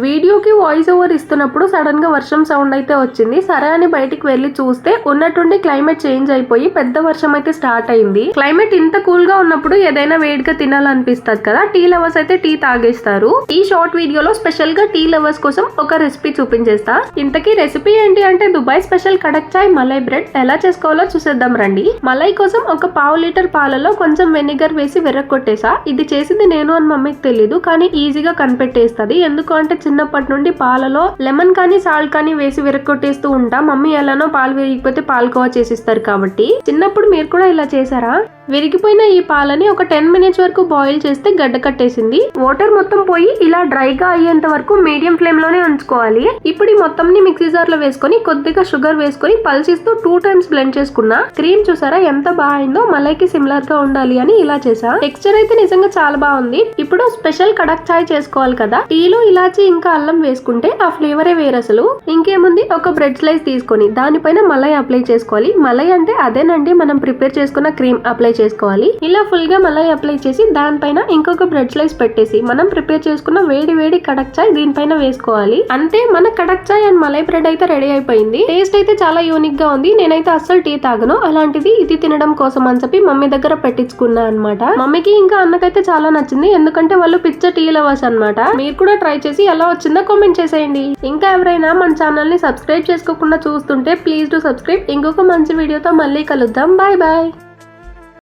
వీడియోకి voice over ఇస్తున్నప్పుడు sudden గా వర్షం సౌండ్ అయితే వచ్చింది. సరే అని బయటికి వెళ్లి చూస్తే ఉన్నట్టుండి క్లైమేట్ చేంజ్ అయిపోయి పెద్ద వర్షం అయితే స్టార్ట్ అయింది. క్లైమేట్ ఇంత కూల్ గా ఉన్నప్పుడు ఏదైనా వేడిగా తినాలనిపిస్తుంది కదా. టీ లవర్స్ అయితే టీ తాగేస్తారు. ఈ షార్ట్ వీడియోలో స్పెషల్ గా టీ లవర్స్ కోసం ఒక రెసిపీ చూపించేస్తా. ఇంతకీ రెసిపీ ఏంటి అంటే దుబాయ్ స్పెషల్ కడక్ చాయ్ మలై బ్రెడ్ ఎలా చేసుకోవాలో చూసేద్దాం రండి. మలై కోసం ఒక పావు లీటర్ పాలలో కొంచెం వెనిగర్ వేసి విరగొట్టేసా. ఇది చేసింది నేను అని మమ్మీకి తెలీదు, కానీ ఈజీగా కనిపెట్టేస్తుంది. ఎందుకు అంటే చిన్నప్పటి నుండి పాలలో లెమన్ కానీ సాల్ట్ కానీ వేసి విరగొట్టేస్తూ ఉంటా. మమ్మీ ఎలానో పాలు విరిగిపోతే పాలకోవా చేసిస్తారు కాబట్టి. చిన్నప్పుడు మీరు కూడా ఇలా చేశారా? విరిగిపోయిన ఈ పాలని ఒక 10 మినిట్స్ వరకు బాయిల్ చేస్తే గడ్డ కట్టేసింది. వాటర్ మొత్తం పోయి ఇలా డ్రైగా అయ్యేంత వరకు మీడియం ఫ్లేమ్ లోనే ఉంచుకోవాలి. ఇప్పుడు ఈ మొత్తం ని మిక్సీ జార్ లో వేసుకొని కొద్దిగా షుగర్ వేసుకొని పల్సిస్తూ 2 టైమ్స్ బ్లెండ్ చేసుకున్నా. క్రీమ్ చూసారా ఎంత బాగుందో. మలైకి సిమిలర్ గా ఉండాలి అని ఇలా చేసా. టెక్స్చర్ అయితే నిజంగా చాలా బాగుంది. ఇప్పుడు స్పెషల్ కడక్ చాయ్ చేసుకోవాలి కదా. టీలో ఇలాచి ఇంకా అల్లం వేసుకుంటే ఆ ఫ్లేవరే వేరు అసలు. ఇంకేముంది, ఒక బ్రెడ్ స్లైస్ తీసుకొని దానిపైన మలై అప్లై చేసుకోవాలి. మలై అంటే అదేనండి, మనం ప్రిపేర్ చేసుకున్న క్రీమ్ అప్లై చేసుకోవాలి. ఇలా ఫుల్ గా మలై అప్లై చేసి దానిపైన ఇంకొక బ్రెడ్ స్లైస్ పెట్టేసి మనం ప్రిపేర్ చేసుకున్న వేడి వేడి కడక్ చాయ్ దీనిపైన వేసుకోవాలి. అంతే, మన కడక్ చాయ్ అండ్ మలై బ్రెడ్ అయితే రెడీ అయిపోయింది. టేస్ట్ అయితే చాలా యూనిక్ గా ఉంది. నేనైతే అస్సలు టీ తాగను. అలాంటిది ఇది తినడం కోసం అని చెప్పి మమ్మీ దగ్గర పెట్టించుకున్నా అనమాట. మమ్మీకి ఇంకా అన్నకైతే చాలా నచ్చింది. ఎందుకంటే వాళ్ళు పిచ్చ టీ లవర్స్ అనమాట. మీరు కూడా ట్రై చేసి ఎలా వచ్చిందో కామెంట్ చేసేయండి. ఇంకా ఎవరైనా మన ఛానల్ ని సబ్స్క్రైబ్ చేసుకోకుండా చూస్తుంటే ప్లీజ్ డు సబ్స్క్రైబ్. ఇంకొక మంచి వీడియోతో మళ్ళీ కలుద్దాం. Bye bye.